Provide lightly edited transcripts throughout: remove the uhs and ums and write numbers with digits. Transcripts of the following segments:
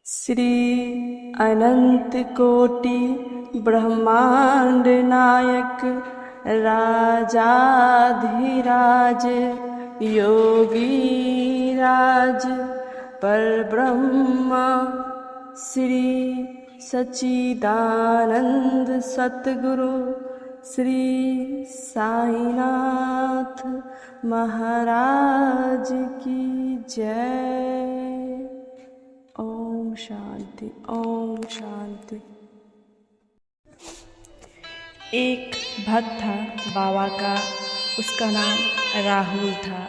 श्री अनंत कोटि ब्रह्मांड नायक राजाधिराज योगी राज परब्रह्म श्री सच्चिदानंद सतगुरु श्री साईनाथ महाराज की जय। ओम शांति ओम शांति। एक भक्त था बाबा का, उसका नाम राहुल था।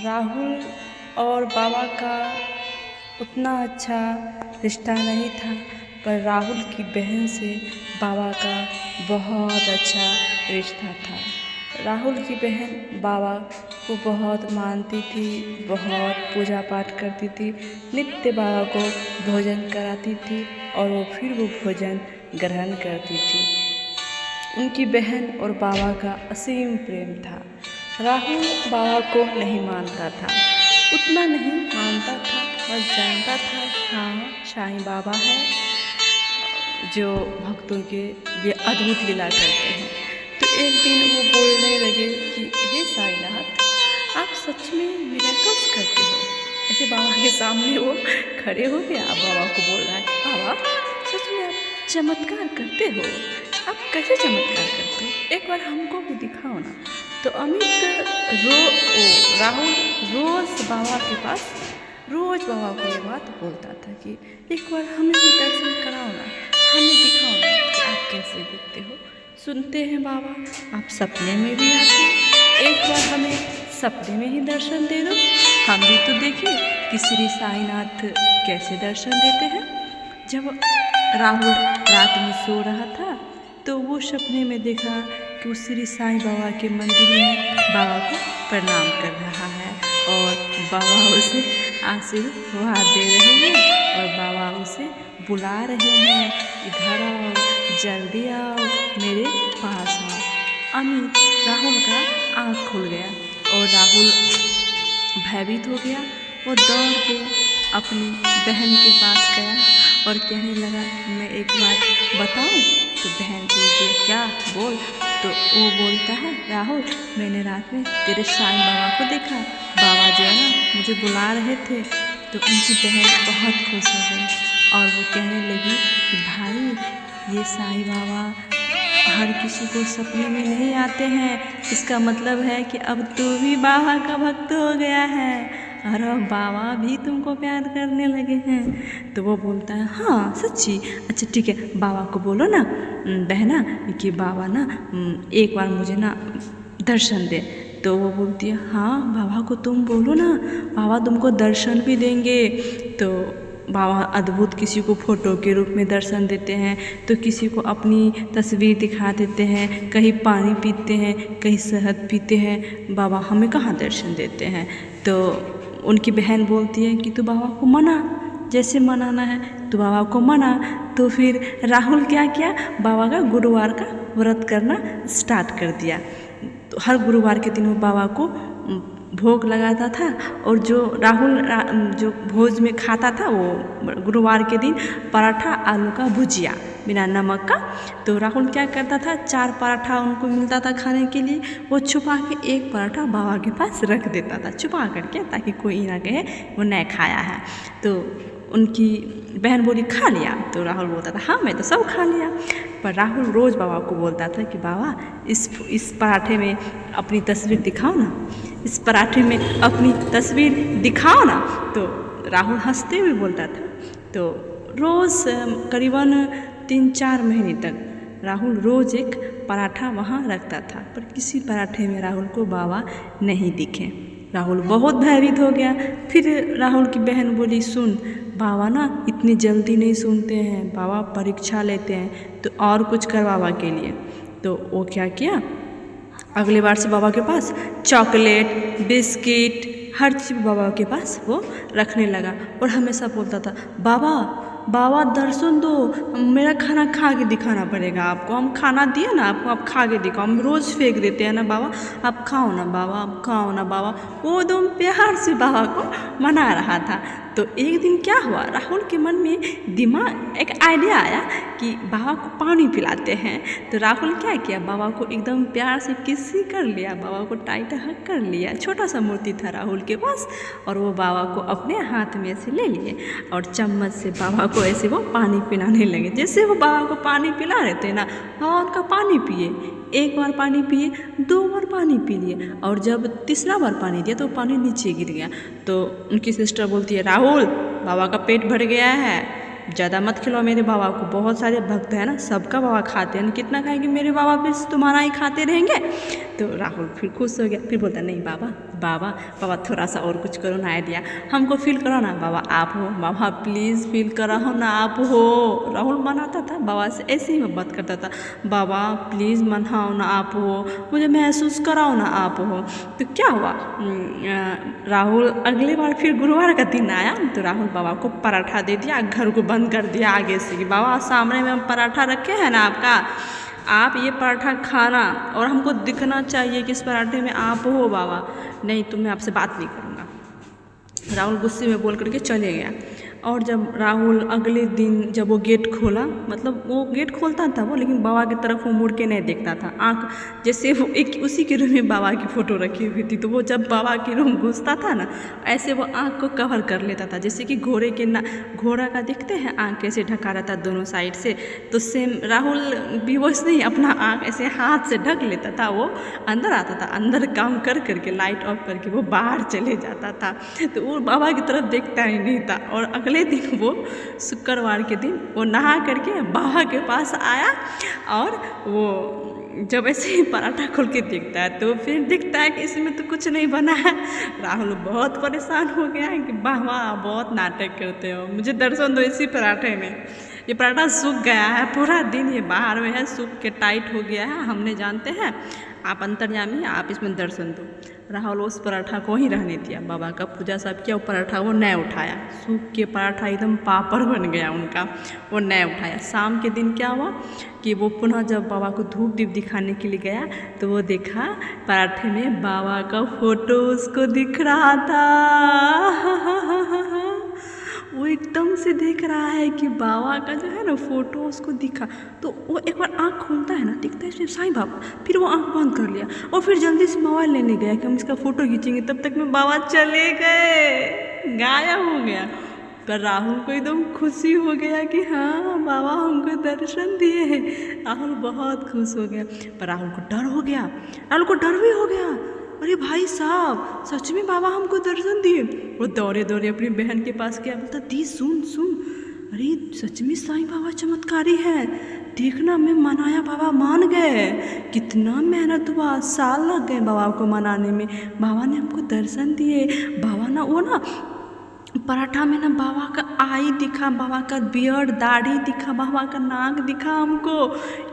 राहुल और बाबा का उतना अच्छा रिश्ता नहीं था, पर राहुल की बहन से बाबा का बहुत अच्छा रिश्ता था। राहुल की बहन बाबा को बहुत मानती थी, बहुत पूजा पाठ करती थी, नित्य बाबा को भोजन कराती थी और वो फिर वो भोजन ग्रहण करती थी। उनकी बहन और बाबा का असीम प्रेम था। राहुल बाबा को नहीं मानता था, उतना नहीं मानता था, बस जानता था हाँ साईं बाबा है जो भक्तों के लिए अद्भुत लीला करते हैं। तो एक दिन वो बोलने लगे कि हे साईनाथ, आप सच में मिरेकल्स करते हो। ऐसे बाबा के सामने वो खड़े हो गए, अब बाबा को बोल रहा है बाबा सच में आप चमत्कार करते हो, आप कैसे चमत्कार करते हो, एक बार हमको भी दिखाओ ना। तो राहुल रोज़ बाबा के पास रोज़ बाबा को ये बात बोलता था कि एक बार हमें भी दर्शन कराओ ना, हमें दिखाओ ना कि आप कैसे दिखते हो। सुनते हैं बाबा आप सपने में भी आते हैं, एक बार हमें सपने में ही दर्शन दे दो, हम भी तो देखें कि श्री साईनाथ कैसे दर्शन देते हैं। जब राहुल रात में सो रहा था तो वो सपने में देखा कि वो श्री साईं बाबा के मंदिर में बाबा को प्रणाम कर रहा है और बाबा उसे आशीर्वाद दे रहे हैं और बाबा उसे बुला रहे हैं, इधर आओ, जल्दी आओ, मेरे पास आओ। अमित राहुल का आँख खुल गया और राहुल भयभीत हो गया। वो दौड़ के अपनी बहन के पास गया और कहने लगा मैं एक बात बताऊं। तो बहन बोलती है क्या, बोल। तो वो बोलता है राहुल मैंने रात में तेरे साईं बाबा को देखा, बाबा जो है ना मुझे बुला रहे थे। तो उनकी बहन बहुत खुश हो गई और वो कहने लगी कि भाई ये साईं बाबा हर किसी को सपने में नहीं आते हैं, इसका मतलब है कि अब तू भी बाबा का भक्त हो गया है और अब बाबा भी तुमको प्यार करने लगे हैं। तो वो बोलता है हाँ सच्ची, अच्छा ठीक है बाबा को बोलो ना बहना कि बाबा ना एक बार मुझे ना दर्शन दे। तो वो बोलती है हाँ बाबा को तुम बोलो ना, बाबा तुमको दर्शन भी देंगे। तो बाबा अद्भुत किसी को फ़ोटो के रूप में दर्शन देते हैं, तो किसी को अपनी तस्वीर दिखा देते हैं, कहीं पानी पीते हैं, कहीं शहद पीते हैं, बाबा हमें कहाँ दर्शन देते हैं। तो उनकी बहन बोलती है कि तू बाबा को मना, जैसे मनाना है तो बाबा को मना। तो फिर राहुल क्या किया, बाबा का गुरुवार का व्रत करना स्टार्ट कर दिया। तो हर गुरुवार के दिन वो बाबा को भोग लगाता था और जो राहुल जो भोज में खाता था वो गुरुवार के दिन पराठा आलू का भुजिया बिना नमक का। तो राहुल क्या करता था, 4 पराठा उनको मिलता था खाने के लिए, वो छुपा के 1 पराठा बाबा के पास रख देता था छुपा करके, ताकि कोई ना कहे वो नहीं खाया है। तो उनकी बहन बोली खा लिया। तो राहुल बोलता था हाँ मैं तो सब खा लिया। पर राहुल रोज़ बाबा को बोलता था कि बाबा इस पराठे में अपनी तस्वीर दिखाओ ना, इस पराठे में अपनी तस्वीर दिखाओ ना। तो राहुल हंसते हुए बोलता था। तो रोज़ करीबन 3-4 महीने तक राहुल रोज़ एक पराठा वहाँ रखता था, पर किसी पराठे में राहुल को बाबा नहीं दिखे। राहुल बहुत भयभीत हो गया। फिर राहुल की बहन बोली सुन बाबा ना इतनी जल्दी नहीं सुनते हैं, बाबा परीक्षा लेते हैं, तो और कुछ कर बाबा के लिए। तो वो क्या किया, अगले बार से बाबा के पास चॉकलेट बिस्किट हर चीज़ बाबा के पास वो रखने लगा और हमेशा बोलता था बाबा बाबा दर्शन दो, मेरा खाना खा के दिखाना पड़ेगा आपको, हम खाना दिए ना आपको, आप खा के दिखाओ, हम रोज़ फेंक देते हैं ना बाबा, आप खाओ ना बाबा, आप खाओ ना बाबा। वो एकदम प्यार से बाबा को मना रहा था। तो एक दिन क्या हुआ, राहुल के मन में दिमाग एक आइडिया आया कि बाबा को पानी पिलाते हैं। तो राहुल क्या किया, बाबा को एकदम प्यार से किसी कर लिया, बाबा को टाइट हक कर लिया। छोटा सा मूर्ति था राहुल के पास और वो बाबा को अपने हाथ में से ले लिए और चम्मच से बाबा को ऐसे वो पानी पिलाने लगे। जैसे वो बाबा को पानी पिला रहे थे ना, बाबा उनका पानी पिए। एक बार पानी पिए, 2 बार पानी पी लिए और जब तीसरा बार पानी दिया तो पानी नीचे गिर गया। तो उनकी सिस्टर बोलती है, राहुल बाबा का पेट भर गया है, ज़्यादा मत खिलाओ मेरे बाबा को, बहुत सारे भक्त हैं ना, सबका बाबा खाते हैं, कितना खाएंगे मेरे बाबा, फिर तुम्हारा ही खाते रहेंगे। तो राहुल फिर खुश हो गया, फिर बोलता नहीं बाबा बाबा बाबा थोड़ा सा और कुछ करो ना, आइडिया हमको फील करो ना, बाबा आप हो, बाबा प्लीज़ फील कराओ ना, आप हो। राहुल मनाता था बाबा से, ऐसे ही बात करता था, बाबा प्लीज़ मनाओ ना, आप हो, मुझे महसूस कराओ ना, आप हो। तो क्या हुआ, राहुल अगले बार फिर गुरुवार का दिन आया तो राहुल बाबा को पराठा दे दिया, घर को बंद कर दिया आगे से कि बाबा सामने में हम पराठा रखे हैं ना आपका, आप ये पराठा खाना और हमको दिखना चाहिए कि इस पराठे में आप हो बाबा, नहीं तो मैं आपसे बात नहीं करूँगा। राहुल गुस्से में बोल करके चले गया। और जब राहुल अगले दिन जब वो गेट खोला, मतलब वो गेट खोलता था वो, लेकिन बाबा की तरफ वो मुड़ के नहीं देखता था, आँख जैसे वो एक उसी के रूम में बाबा की फ़ोटो रखी हुई थी, तो वो जब बाबा के रूम घुसता था ना, ऐसे वो आँख को कवर कर लेता था, जैसे कि घोड़े के ना, घोड़ा का देखते हैं आँख कैसे ढका रहता है दोनों साइड से, तो सेम राहुल भी वो नहीं अपना आँख ऐसे हाथ से ढक लेता था। वो अंदर आता था, अंदर काम कर करके लाइट ऑफ करके वो बाहर चले जाता था, तो वो बाबा की तरफ देखता ही नहीं था। और अगले दिन वो शुक्रवार के दिन वो नहा करके बाबा के पास आया और वो जब ऐसे ही पराठा खोल के देखता है तो फिर देखता है कि इसमें तो कुछ नहीं बना है। राहुल बहुत परेशान हो गया है कि बाबा बहुत नाटक करते हो, मुझे दर्शन दो इसी पराठे में, ये पराठा सूख गया है, पूरा दिन ये बाहर में है, सूख के टाइट हो गया है, हमने जानते हैं, आप अंतर्यामी हैं, आप इसमें दर्शन दो। राहुल उस पराठा को ही रहने दिया, बाबा का पूजा सब किया, वो पराठा वो नहीं उठाया, सूख के पराठा एकदम पापड़ बन गया उनका, वो नहीं उठाया। शाम के दिन क्या हुआ कि वो पुनः जब बाबा को धूप दीप दिखाने के लिए गया तो वो देखा पराठे में बाबा का फोटो उसको दिख रहा था। वो एकदम से देख रहा है कि बाबा का जो है ना फोटो उसको दिखा, तो वो एक बार आँख खोलता है ना, दिखता है इसमें साईं बाबा, फिर वो आँख बंद कर लिया और फिर जल्दी से मोबाइल लेने गया कि हम इसका फ़ोटो खींचेंगे, तब तक में बाबा चले गए, गायब हो गया। पर राहुल को एकदम खुशी हो गया कि हाँ बाबा हमको दर्शन दिए हैं, राहुल बहुत खुश हो गया। पर राहुल को डर हो गया, राहुल को डर भी हो गया, अरे भाई साहब सच में बाबा हमको दर्शन दिए। वो दौड़े दौड़े अपनी बहन के पास गया, बोलता दी सुन सुन, अरे सच में साईं बाबा चमत्कारी है, देखना मैं मनाया बाबा मान गए, कितना मेहनत हुआ, साल लग गए बाबा को मनाने में, बाबा ने हमको दर्शन दिए। बाबा ना वो ना पराठा में ना बाबा का आई दिखा, बाबा का बियर्ड दाढ़ी दिखा, बाबा का नाक दिखा हमको,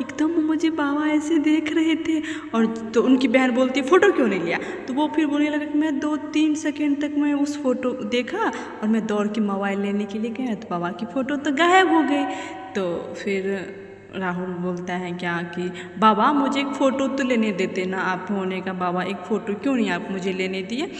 एकदम मुझे बाबा ऐसे देख रहे थे। और तो उनकी बहन बोलती है फ़ोटो क्यों नहीं लिया, तो वो फिर बोलने लगा कि मैं 2-3 सेकेंड तक मैं उस फ़ोटो देखा और मैं दौड़ के मोबाइल लेने के लिए गया तो बाबा की फ़ोटो तो गायब हो गई। तो फिर राहुल बोलता है क्या कि बाबा मुझे एक फ़ोटो तो लेने देते ना, आप होने का बाबा एक फ़ोटो क्यों नहीं आप मुझे लेने दिए।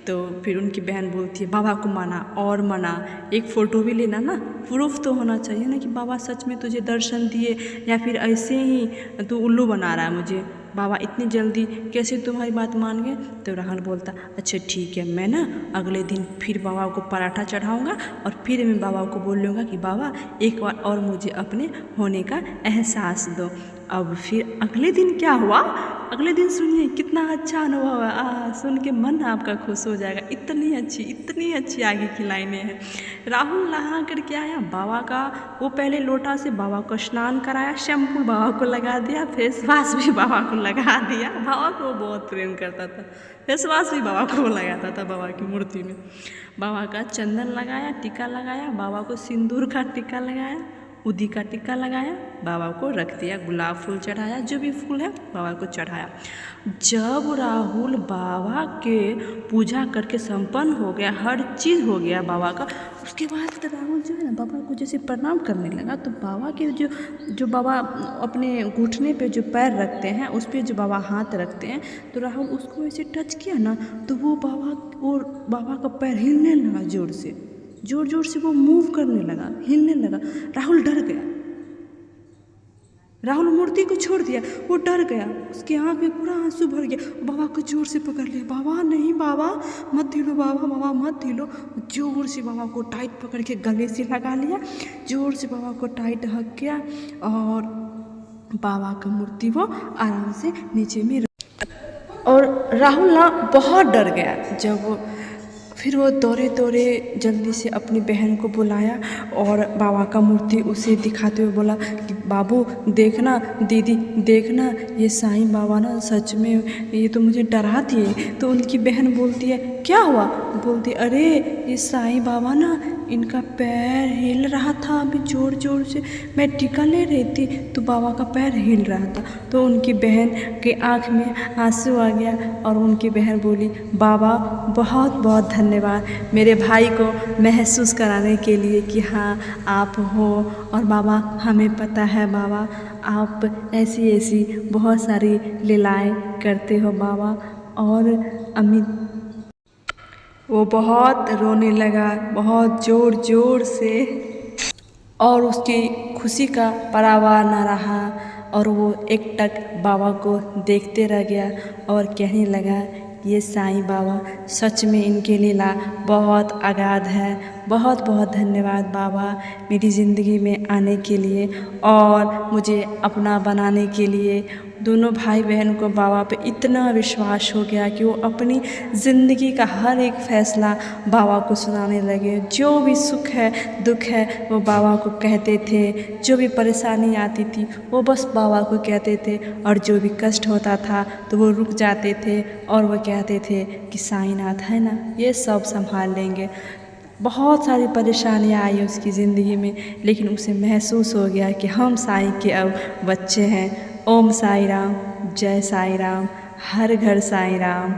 तो फिर उनकी बहन बोलती है बाबा को मना और मना, एक फ़ोटो भी लेना ना, प्रूफ तो होना चाहिए ना कि बाबा सच में तुझे दर्शन दिए या फिर ऐसे ही तू उल्लू बना रहा है मुझे, बाबा इतनी जल्दी कैसे तुम्हारी बात मान गए। तो राहुल बोलता अच्छा ठीक है, मैं ना अगले दिन फिर बाबा को पराठा चढ़ाऊँगा और फिर मैं बाबा को बोल लूँगा कि बाबा एक बार और मुझे अपने होने का एहसास दो। अब फिर अगले दिन क्या हुआ, अगले दिन सुनिए कितना अच्छा अनुभव है, सुन के मन आपका खुश हो जाएगा, इतनी अच्छी आगे की लाइनें हैं। राहुल नहा करके आया, बाबा का वो पहले लोटा से बाबा को स्नान कराया, शैम्पू बाबा को लगा दिया, फेस वाश भी बाबा को लगा दिया, बाबा को बहुत प्रेम करता था, फेस वाश भी बाबा को लगाता था बाबा की मूर्ति में। बाबा का चंदन लगाया, टीका लगाया, बाबा को सिंदूर का टीका लगाया, उदी का टीका लगाया, बाबा को रख दिया, गुलाब फूल चढ़ाया, जो भी फूल है बाबा को चढ़ाया। जब राहुल बाबा के पूजा करके संपन्न हो गया, हर चीज़ हो गया बाबा का, उसके बाद राहुल जो है ना बाबा को जैसे प्रणाम करने लगा, तो बाबा के जो बाबा अपने घुटने पे जो पैर रखते हैं उस पर जो बाबा हाथ रखते हैं, तो राहुल उसको ऐसे टच किया ना तो वो बाबा का पैर हिलने लगा जोर से, ज़ोर ज़ोर से वो मूव करने लगा, हिलने लगा। राहुल डर गया। राहुल मूर्ति को छोड़ दिया, वो डर गया, उसकी आंख में पूरा आंसू भर गया। बाबा को जोर से पकड़ लिया, बाबा नहीं, बाबा मत हिलो, बाबा बाबा मत हिलो। जोर से बाबा को टाइट पकड़ के गले से लगा लिया, जोर से बाबा को टाइट हक किया और बाबा का मूर्ति वो आराम से नीचे में। और राहुल ना बहुत डर गया। जब फिर वो दौड़े दौड़े जल्दी से अपनी बहन को बुलाया और बाबा का मूर्ति उसे दिखाते हुए बोला कि बाबू देखना, दीदी देखना, ये साईं बाबा ना सच में ये तो मुझे डरा दिए। तो उनकी बहन बोलती है क्या हुआ? बोलती अरे ये साईं बाबा ना, इनका पैर हिल रहा था अभी ज़ोर ज़ोर से, मैं टीका ले रही थी तो बाबा का पैर हिल रहा था। तो उनकी बहन के आँख में आंसू आ गया और उनकी बहन बोली बाबा बहुत बहुत धन्यवाद मेरे भाई को महसूस कराने के लिए कि हाँ आप हो। और बाबा हमें पता है बाबा आप ऐसी ऐसी बहुत सारी लीलाएं करते हो बाबा। और अमित वो बहुत रोने लगा, बहुत ज़ोर ज़ोर से, और उसकी खुशी का परावार न रहा और वो एकटक बाबा को देखते रह गया और कहने लगा ये साईं बाबा सच में इनकी लीला बहुत अगाध है। बहुत बहुत धन्यवाद बाबा मेरी ज़िंदगी में आने के लिए और मुझे अपना बनाने के लिए। दोनों भाई बहन को बाबा पे इतना विश्वास हो गया कि वो अपनी ज़िंदगी का हर एक फ़ैसला बाबा को सुनाने लगे। जो भी सुख है दुख है वो बाबा को कहते थे, जो भी परेशानी आती थी वो बस बाबा को कहते थे, और जो भी कष्ट होता था तो वो रुक जाते थे और वो कहते थे कि साईंनाथ है ना, ये सब संभाल लेंगे। बहुत सारी परेशानियाँ आई उसकी ज़िंदगी में, लेकिन उसे महसूस हो गया कि हम साईं के अब बच्चे हैं। ओम साई राम, जय साई राम, हर घर साई राम।